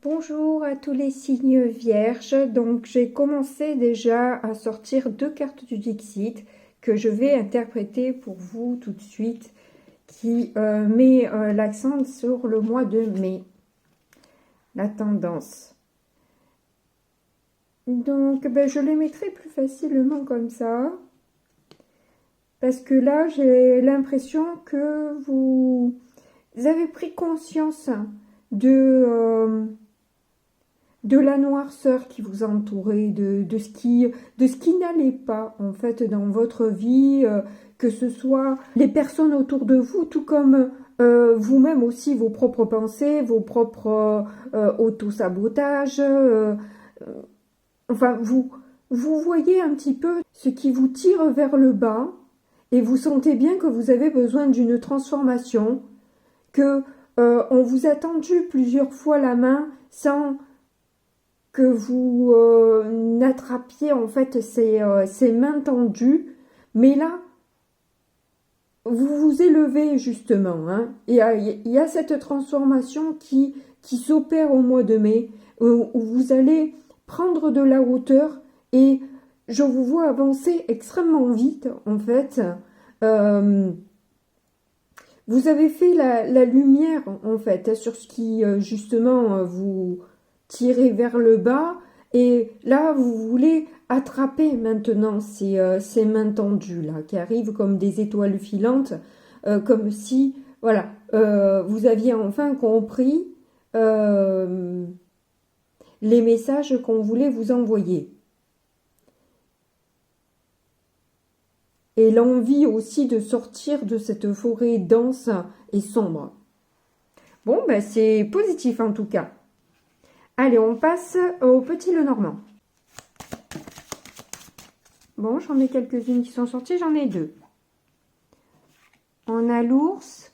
Bonjour à tous les signes vierges. Donc j'ai commencé déjà à sortir 2 cartes du Dixit que je vais interpréter pour vous tout de suite, qui met l'accent sur le mois de mai, la tendance. Donc je les mettrai plus facilement comme ça, parce que là j'ai l'impression que vous avez pris conscience de la noirceur qui vous entourait, de ce qui n'allait pas en fait dans votre vie, que ce soit les personnes autour de vous, tout comme vous-même aussi, vos propres pensées, vos propres autosabotages. Enfin, vous voyez un petit peu ce qui vous tire vers le bas et vous sentez bien que vous avez besoin d'une transformation, que on vous a tendu plusieurs fois la main sans que vous n'attrapiez en fait ces mains tendues, mais là, vous vous élevez justement, hein. Il y a cette transformation qui s'opère au mois de mai, où vous allez prendre de la hauteur et je vous vois avancer extrêmement vite en fait. Vous avez fait la lumière en fait sur ce qui justement vous tirer vers le bas, et là vous voulez attraper maintenant ces mains tendues là qui arrivent comme des étoiles filantes, comme si voilà, vous aviez enfin compris les messages qu'on voulait vous envoyer, et l'envie aussi de sortir de cette forêt dense et sombre. Bon, c'est positif en tout cas. Allez, on passe au petit Lenormand. Bon, j'en ai quelques-unes qui sont sorties, j'en ai 2. On a l'ours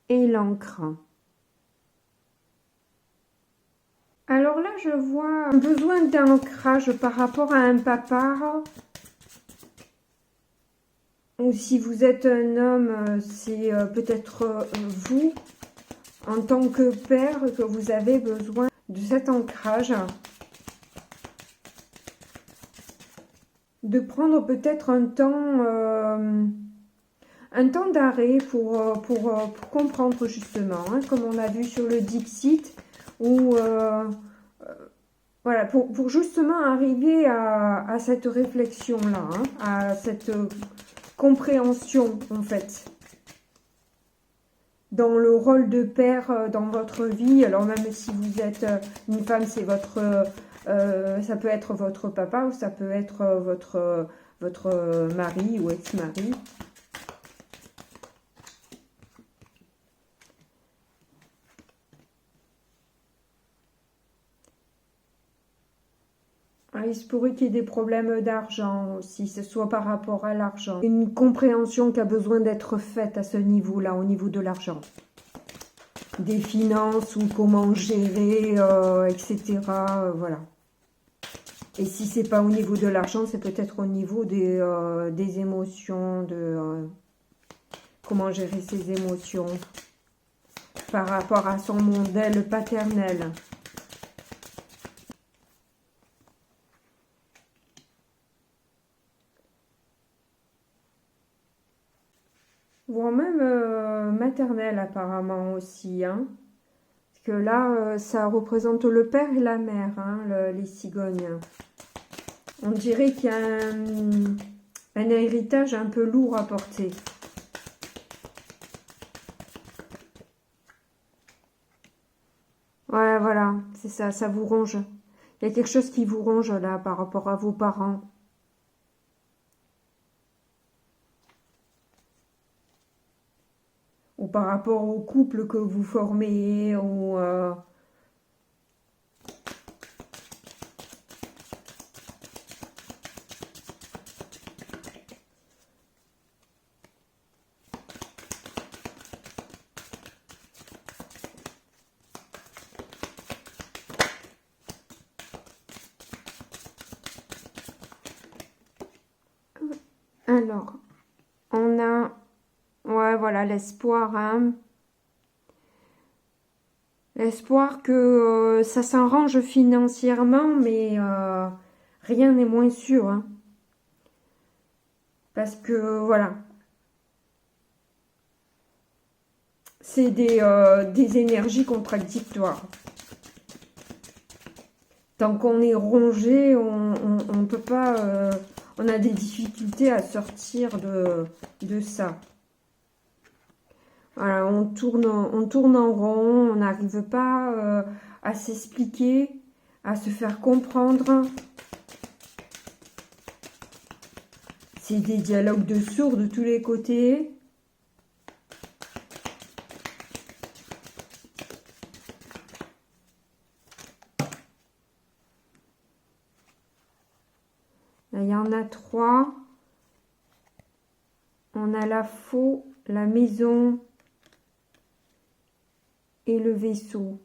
et l'encre. Alors là, je vois un besoin d'ancrage par rapport à un papa. Ou si vous êtes un homme, c'est peut-être vous, en tant que père, que vous avez besoin de cet ancrage. De prendre peut-être un temps d'arrêt pour comprendre justement, hein, comme on a vu sur le Dixit, où voilà, pour justement arriver à cette réflexion-là, hein, à cette compréhension en fait, dans le rôle de père dans votre vie. Alors même si vous êtes une femme, c'est votre... ça peut être votre papa ou ça peut être votre mari ou ex-mari. Il se pourrait qu'il y ait des problèmes d'argent aussi, ce soit par rapport à l'argent. Une compréhension qui a besoin d'être faite à ce niveau-là, au niveau de l'argent. Des finances ou comment gérer, etc. Voilà. Et si c'est pas au niveau de l'argent, c'est peut-être au niveau des émotions, de comment gérer ses émotions par rapport à son modèle paternel. Voire même maternel apparemment aussi, hein. Parce que là, ça représente le père et la mère, hein, les cigognes. On dirait qu'il y a un héritage un peu lourd à porter. Ouais, voilà, c'est ça, ça vous ronge. Il y a quelque chose qui vous ronge là par rapport à vos parents. Ou par rapport au couple que vous formez, ou... Alors, on a... Ouais, voilà, l'espoir, hein. L'espoir que ça s'arrange financièrement, mais rien n'est moins sûr. Hein. Parce que, voilà. C'est des énergies contradictoires. Tant qu'on est rongé, on peut pas... on a des difficultés à sortir de ça. Voilà, on tourne en rond, on n'arrive pas à s'expliquer, à se faire comprendre. C'est des dialogues de sourds de tous les côtés. Là, il y en a 3. On a la faux, la maison et le vaisseau.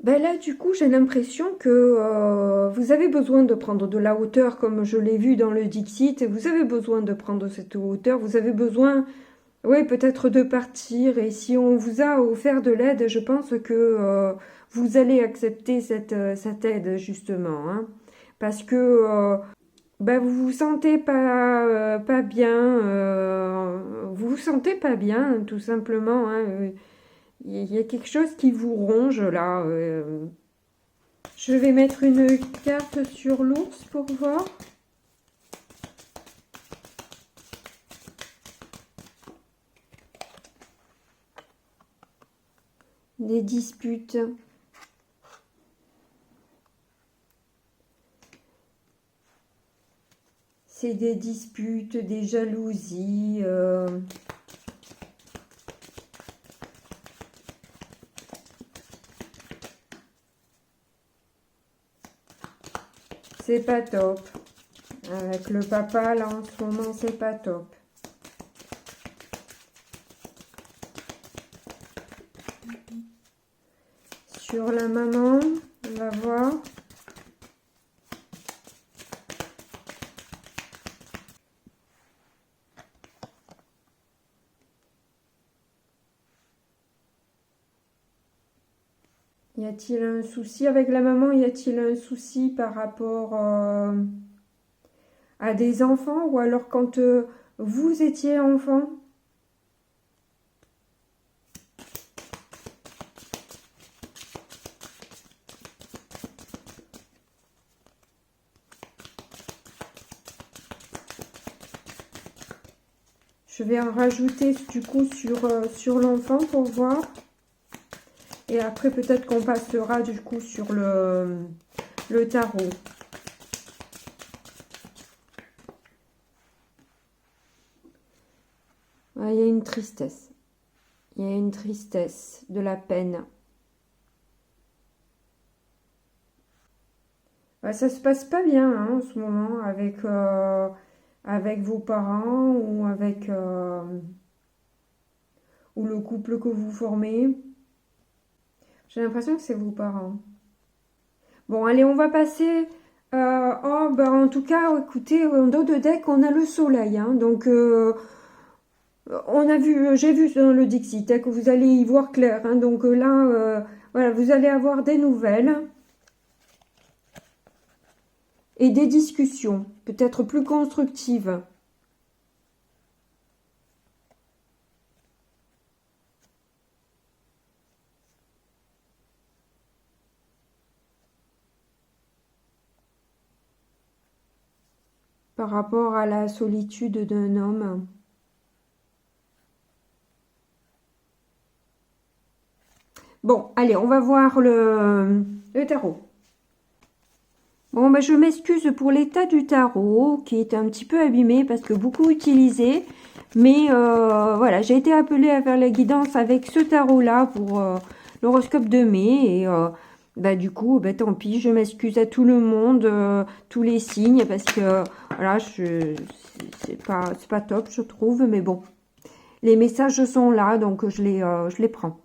Ben là, du coup, j'ai l'impression que vous avez besoin de prendre de la hauteur, comme je l'ai vu dans le Dixit. Vous avez besoin de prendre cette hauteur. Vous avez besoin, oui, peut-être de partir. Et si on vous a offert de l'aide, je pense que vous allez accepter cette aide, justement. Hein, parce que ben, vous vous sentez pas bien. Vous vous sentez pas bien, tout simplement. Hein, il y a quelque chose qui vous ronge là. Je vais mettre une carte sur l'ours pour voir. Des disputes. C'est des disputes, des jalousies. C'est pas top. Avec le papa, là, en ce moment, c'est pas top. Sur la maman, on va voir. Y a-t-il un souci avec la maman? Y a-t-il un souci par rapport à des enfants? Ou alors quand vous étiez enfant? Je vais en rajouter du coup sur l'enfant pour voir. Et après, peut-être qu'on passera du coup sur le tarot. Il y a une tristesse. Il y a une tristesse, de la peine. Ça se passe pas bien hein, en ce moment avec vos parents ou avec ou le couple que vous formez. J'ai l'impression que c'est vos parents. Bon, allez, on va passer... oh, ben, en tout cas, écoutez, en dos de deck, on a le soleil. Hein, donc, on a vu, j'ai vu dans le Dixit que vous allez y voir clair. Hein, donc là, voilà, vous allez avoir des nouvelles. Et des discussions, peut-être plus constructives. Par rapport à la solitude d'un homme. Bon, allez, on va voir le tarot. Bon, ben, je m'excuse pour l'état du tarot, qui est un petit peu abîmé parce que beaucoup utilisé. Mais voilà, j'ai été appelée à faire la guidance avec ce tarot-là pour l'horoscope de mai. Et bah, du coup, bah, tant pis, je m'excuse à tout le monde, tous les signes, parce que voilà, c'est pas top, je trouve. Mais bon, les messages sont là, donc je les prends.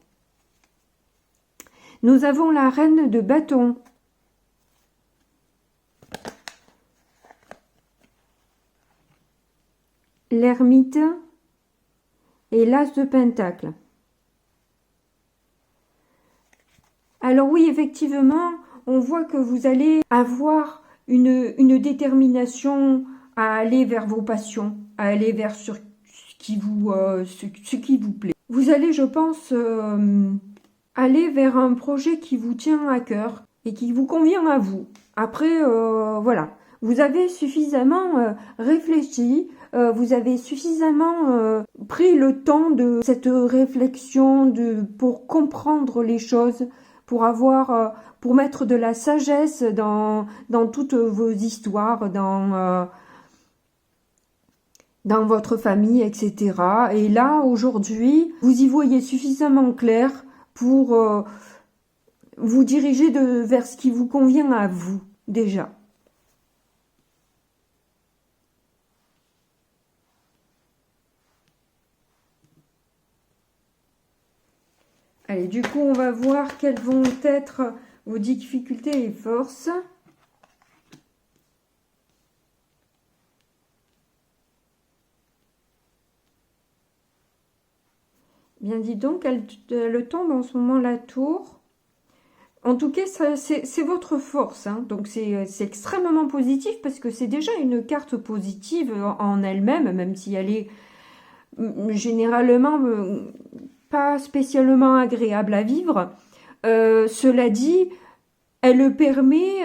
Nous avons la reine de bâton. l'ermite et l'as de pentacle. Alors oui, effectivement, on voit que vous allez avoir une détermination à aller vers vos passions, à aller vers ce qui vous plaît. Vous allez, je pense, aller vers un projet qui vous tient à cœur et qui vous convient à vous. Après, voilà, vous avez suffisamment réfléchi, vous avez suffisamment pris le temps de cette réflexion pour comprendre les choses, pour mettre de la sagesse dans toutes vos histoires, dans votre famille, etc. Et là, aujourd'hui, vous y voyez suffisamment clair pour vous diriger vers ce qui vous convient à vous, déjà. Allez, du coup, on va voir quelles vont être vos difficultés et forces. Bien, dis donc, elle tombe en ce moment la tour. En tout cas, c'est votre force, hein. Donc c'est extrêmement positif parce que c'est déjà une carte positive en elle-même, même si elle est généralement pas spécialement agréable à vivre. Cela dit, elle permet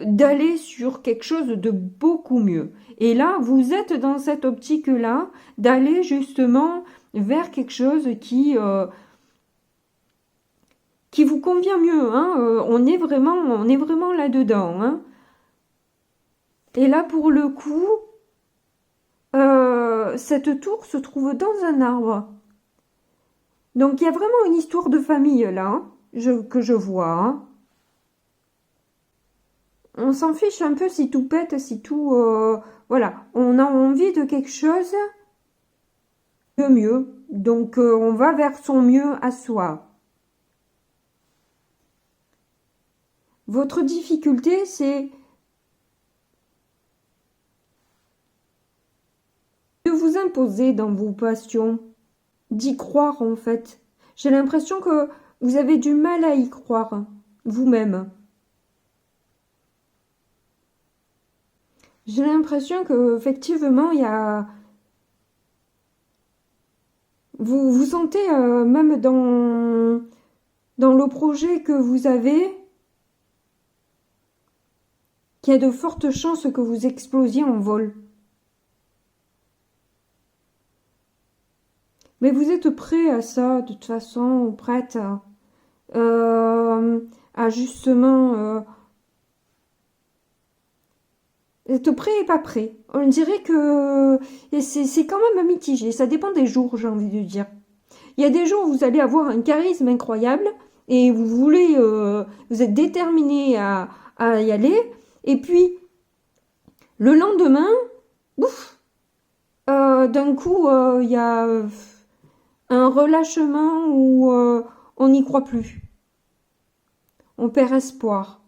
d'aller sur quelque chose de beaucoup mieux. Et là, vous êtes dans cette optique-là d'aller justement vers quelque chose qui vous convient mieux. Hein. On est vraiment là-dedans. Hein. Et là, pour le coup, cette tour se trouve dans un arbre. Donc, il y a vraiment une histoire de famille là, que je vois. Hein. On s'en fiche un peu si tout pète, si tout... voilà, on a envie de quelque chose de mieux. Donc, on va vers son mieux à soi. Votre difficulté, c'est de vous imposer dans vos passions, d'y croire en fait. J'ai l'impression que vous avez du mal à y croire, vous-même. J'ai l'impression que effectivement, il y a... Vous vous sentez même dans le projet que vous avez, qu'il y a de fortes chances que vous explosiez en vol. Mais vous êtes prêt à ça, de toute façon, prête à justement... vous êtes prêt et pas prêt. On dirait que c'est quand même mitigé. Ça dépend des jours, j'ai envie de dire. Il y a des jours où vous allez avoir un charisme incroyable et vous êtes déterminé à y aller. Et puis, le lendemain, ouf, d'un coup, il y a un relâchement où on n'y croit plus. On perd espoir.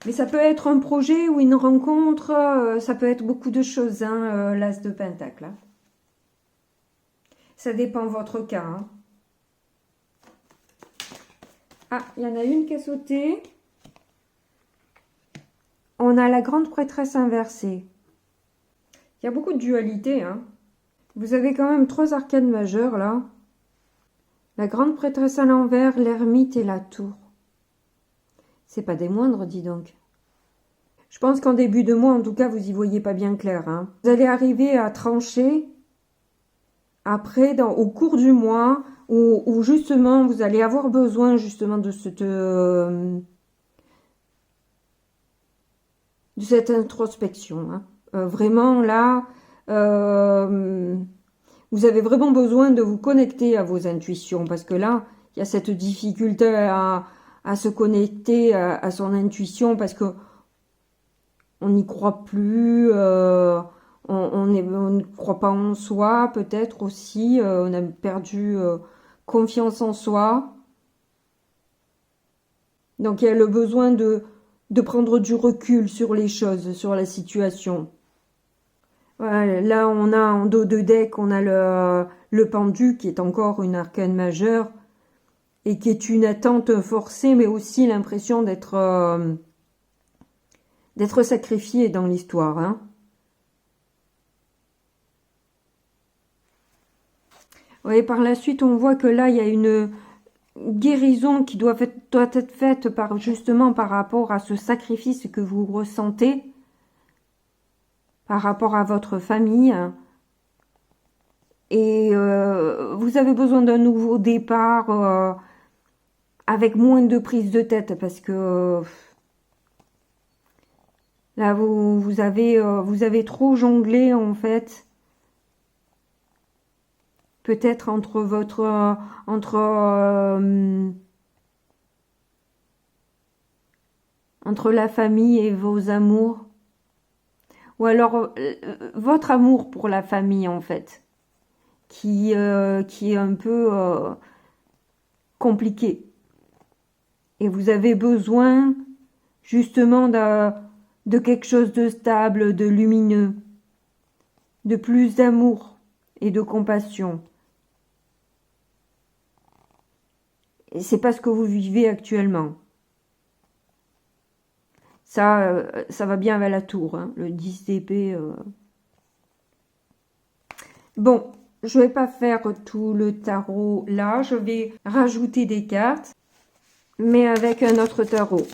Mais ça peut être un projet ou une rencontre, ça peut être beaucoup de choses, hein, l'as de pentacle. Hein. Ça dépend de votre cas. Hein. Ah, il y en a une qui a sauté. On a la grande prêtresse inversée. Il y a beaucoup de dualité. Hein. Vous avez quand même 3 arcanes majeures, là. La grande prêtresse à l'envers, l'ermite et la tour. C'est pas des moindres, dis donc. Je pense qu'en début de mois, en tout cas, vous y voyez pas bien clair. Hein. Vous allez arriver à trancher après, au cours du mois, où justement, vous allez avoir besoin justement de cette introspection. Hein. Vraiment, là, vous avez vraiment besoin de vous connecter à vos intuitions. Parce que là, il y a cette difficulté à se connecter à son intuition parce que on n'y croit plus, on ne croit pas en soi, peut-être aussi, on a perdu confiance en soi. Donc il y a le besoin de prendre du recul sur les choses, sur la situation. Voilà, là on a en dos de deck, on a le pendu qui est encore une arcane majeure et qui est une attente forcée, mais aussi l'impression d'être sacrifié dans l'histoire. Hein. Ouais, par la suite, on voit que là, il y a une guérison qui doit être faite justement par rapport à ce sacrifice que vous ressentez, par rapport à votre famille. Et vous avez besoin d'un nouveau départ avec moins de prise de tête parce que là, vous avez trop jonglé en fait. Peut-être entre la famille et vos amours. Ou alors votre amour pour la famille en fait. Qui est un peu compliqué. Et vous avez besoin justement de quelque chose de stable, de lumineux, de plus d'amour et de compassion. Et c'est pas ce que vous vivez actuellement. Ça va bien avec la tour, hein, le 10 d'épée. Bon, je vais pas faire tout le tarot là, je vais rajouter des cartes, mais avec un autre tarot.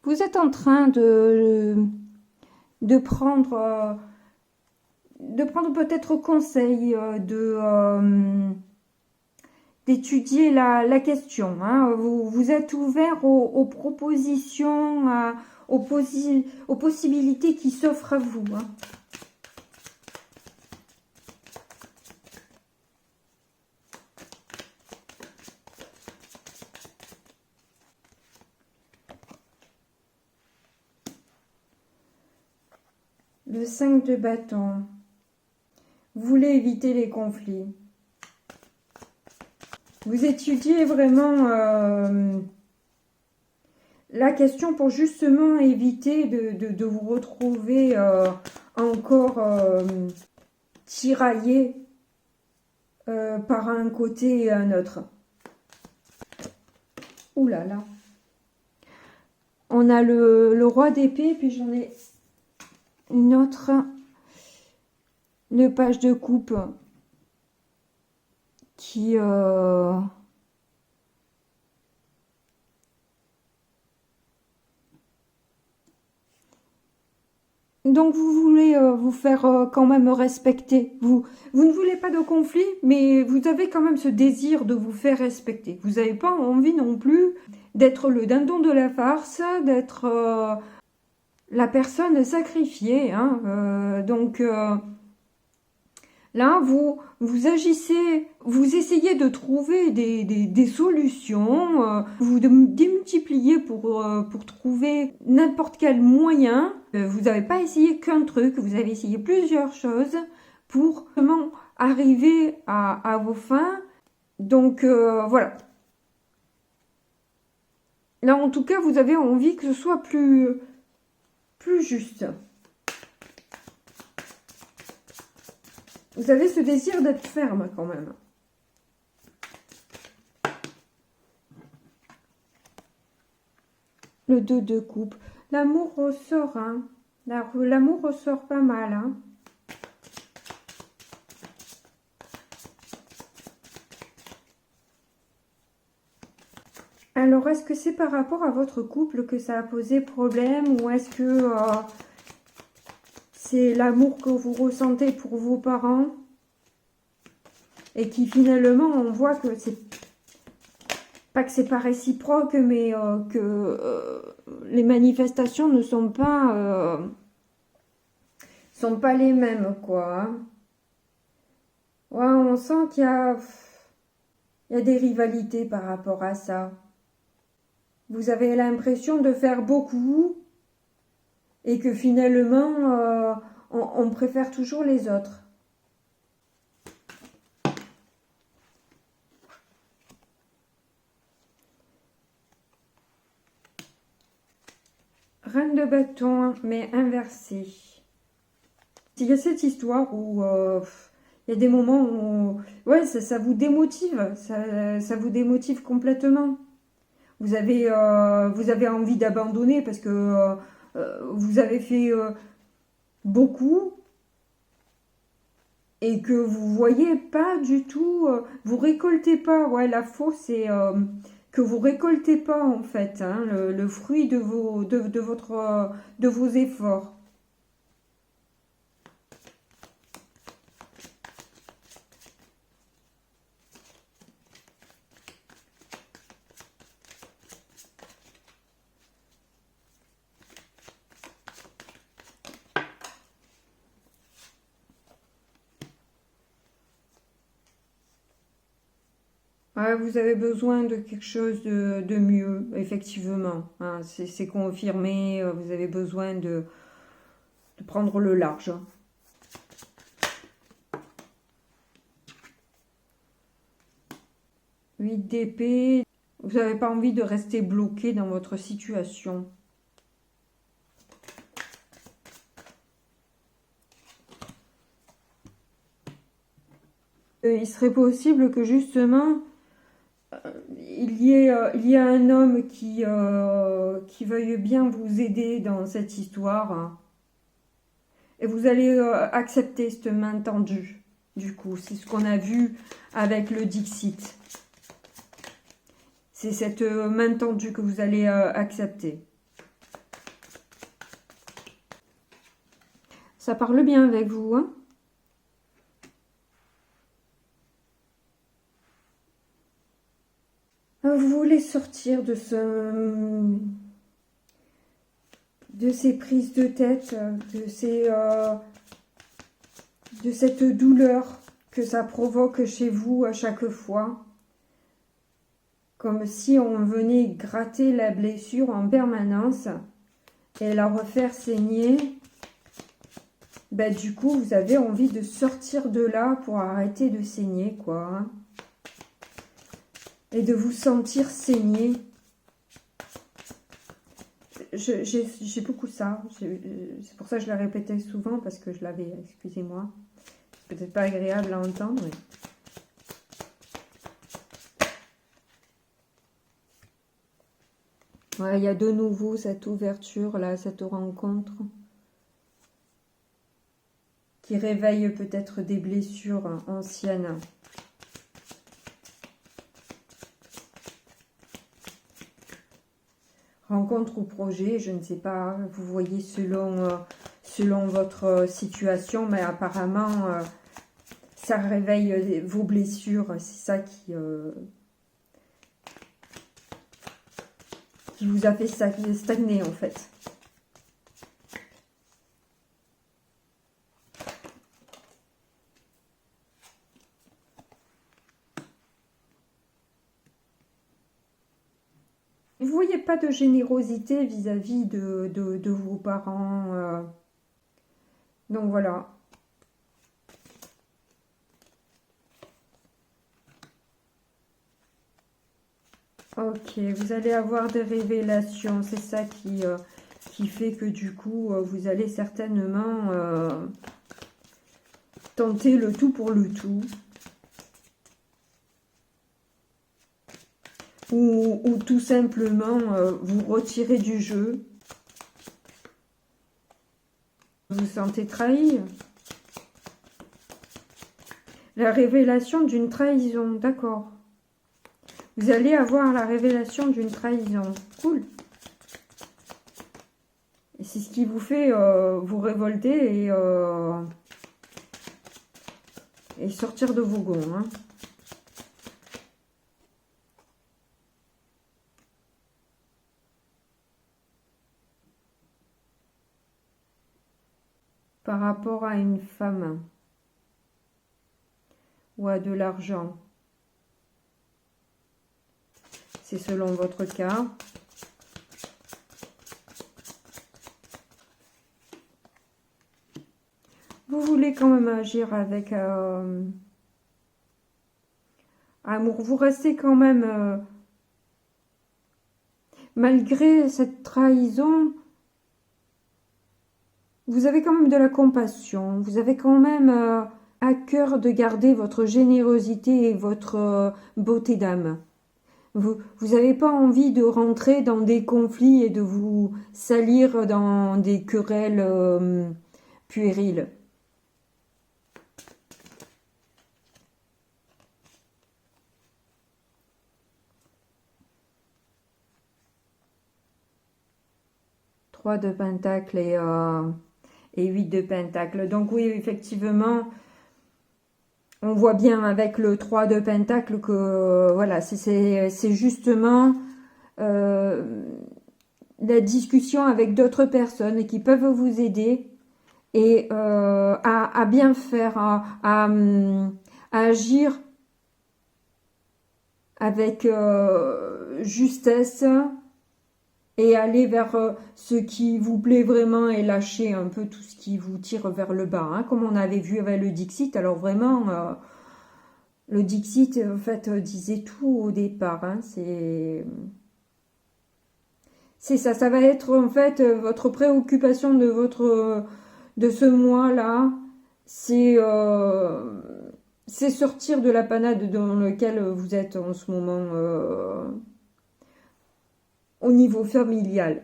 Vous êtes en train de prendre peut-être conseil, d'étudier la question. Hein. Vous êtes ouvert aux propositions, aux possibilités qui s'offrent à vous. Hein. Le 5 de bâton. Vous voulez éviter les conflits. Vous étudiez vraiment la question pour justement éviter de vous retrouver encore tiraillé par un côté et un autre. Ouh là là. On a le roi d'épée, puis j'en ai une autre, le page de coupe qui donc vous voulez vous faire quand même respecter. Vous ne voulez pas de conflit, mais vous avez quand même ce désir de vous faire respecter. Vous n'avez pas envie non plus d'être le dindon de la farce, d'être la personne sacrifiée. Hein. Donc là, vous agissez, vous essayez de trouver des solutions, vous démultipliez pour trouver n'importe quel moyen. Vous n'avez pas essayé qu'un truc, vous avez essayé plusieurs choses pour vraiment arriver à vos fins. Donc voilà. Là, en tout cas, vous avez envie que ce soit plus juste. Vous avez ce désir d'être ferme quand même. Le 2 de coupe. L'amour ressort, hein. L'amour ressort pas mal, hein. Alors, est-ce que c'est par rapport à votre couple que ça a posé problème ou est-ce que c'est l'amour que vous ressentez pour vos parents et qui finalement on voit que c'est pas que c'est pas réciproque mais que les manifestations ne sont pas sont pas les mêmes, quoi. Hein. Ouais, on sent il y a des rivalités par rapport à ça. Vous avez l'impression de faire beaucoup et que finalement, on préfère toujours les autres. Reine de bâton, mais inversée. Il y a cette histoire où il y a des moments où ouais, ça vous démotive, ça vous démotive complètement. Vous avez envie d'abandonner parce que vous avez fait beaucoup et que vous voyez pas du tout, vous récoltez pas. Ouais, la fausse, c'est que vous récoltez pas en fait hein, le fruit de de vos efforts. Ouais, vous avez besoin de quelque chose de mieux, effectivement. Hein, c'est confirmé, vous avez besoin de prendre le large. 8 d'épée, vous n'avez pas envie de rester bloqué dans votre situation. Il serait possible que justement, il y a un homme qui veuille bien vous aider dans cette histoire. Hein. Et vous allez accepter cette main tendue. Du coup, c'est ce qu'on a vu avec le Dixit. C'est cette main tendue que vous allez accepter. Ça parle bien avec vous, hein? Vous voulez sortir de ces prises de tête, de cette douleur que ça provoque chez vous à chaque fois. Comme si on venait gratter la blessure en permanence et la refaire saigner. Ben, du coup, vous avez envie de sortir de là pour arrêter de saigner, quoi. Hein. Et de vous sentir saigner. J'ai beaucoup ça. C'est pour ça que je la répétais souvent, parce que je l'avais, excusez-moi. C'est peut-être pas agréable à entendre. Mais... ouais, il y a de nouveau cette ouverture, là, cette rencontre. Qui réveille peut-être des blessures anciennes. Rencontre ou projet, je ne sais pas, vous voyez selon votre situation, mais apparemment, ça réveille vos blessures, c'est ça qui vous a fait stagner en fait. Vous voyez pas de générosité vis-à-vis de vos parents. Donc voilà. Ok, vous allez avoir des révélations. C'est ça qui fait que du coup, vous allez certainement tenter le tout pour le tout. Ou tout simplement vous retirer du jeu. Vous vous sentez trahi. La révélation d'une trahison, d'accord. Vous allez avoir la révélation d'une trahison. Cool. Et c'est ce qui vous fait vous révolter et sortir de vos gonds. Hein. par rapport à une femme ou à de l'argent. C'est selon votre cas. Vous voulez quand même agir avec amour. Vous restez quand même, malgré cette trahison, vous avez quand même de la compassion. Vous avez quand même à cœur de garder votre générosité et votre beauté d'âme. Vous n'avez pas envie de rentrer dans des conflits et de vous salir dans des querelles puériles. Trois de pentacles et 8 de pentacles. Donc oui, effectivement, on voit bien avec le 3 de pentacle que voilà, c'est justement la discussion avec d'autres personnes qui peuvent vous aider et à bien faire, à agir avec justesse et aller vers ce qui vous plaît vraiment et lâcher un peu tout ce qui vous tire vers le bas, hein, comme on avait vu avec le Dixit. Alors vraiment, le Dixit, en fait, disait tout au départ. Hein, c'est ça, ça va être en fait votre préoccupation de ce mois-là. C'est sortir de la panade dans laquelle vous êtes en ce moment au niveau familial.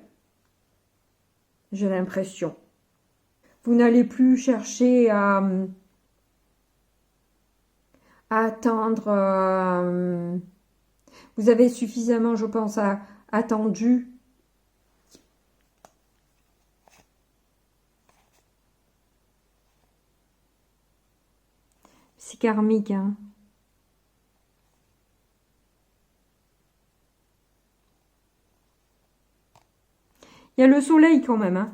J'ai l'impression. Vous n'allez plus chercher à attendre. Vous avez suffisamment, je pense, attendu. C'est karmique, hein. Il y a le soleil quand même. Hein.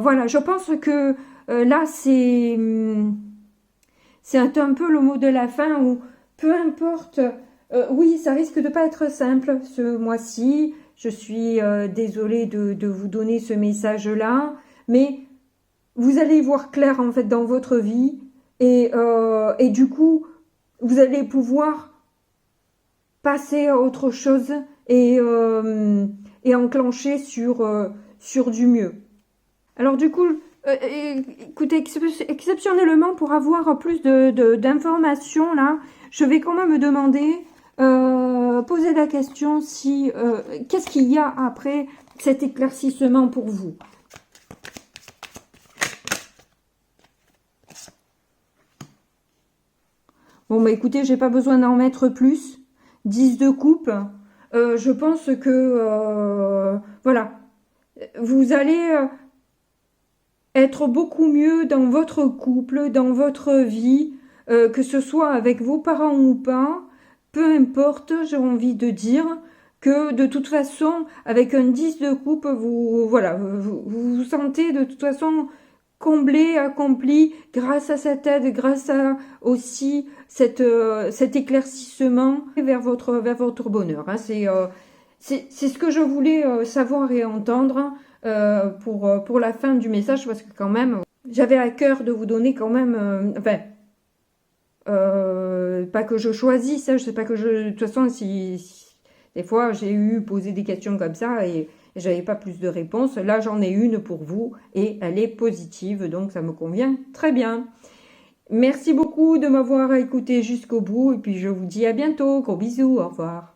Voilà, je pense que là, c'est un peu le mot de la fin où peu importe. Oui, ça risque de pas être simple ce mois-ci. Je suis désolée de vous donner ce message-là. Mais vous allez y voir clair en fait dans votre vie. Et du coup, vous allez pouvoir passer à autre chose et enclencher sur du mieux. Alors du coup, écoutez, exceptionnellement, pour avoir plus d'informations, là, je vais quand même me demander, poser la question si qu'est-ce qu'il y a après cet éclaircissement pour vous. Bon, bah écoutez, j'ai pas besoin d'en mettre plus. 10 de coupe. Je pense que, voilà, vous allez être beaucoup mieux dans votre couple, dans votre vie, que ce soit avec vos parents ou pas. Peu importe, j'ai envie de dire que de toute façon, avec un 10 de coupe, voilà, vous sentez de toute façon comblé, accompli, grâce à cette aide, grâce à aussi cet éclaircissement vers votre bonheur. Hein. C'est ce que je voulais savoir et entendre pour la fin du message, parce que quand même, j'avais à cœur de vous donner quand même, pas que je choisisse, hein, je sais pas que de toute façon, si des fois j'ai posé des questions comme ça et j'avais pas plus de réponses. Là, j'en ai une pour vous et elle est positive, donc ça me convient très bien. Merci beaucoup de m'avoir écouté jusqu'au bout et puis je vous dis à bientôt. Gros bisous, au revoir.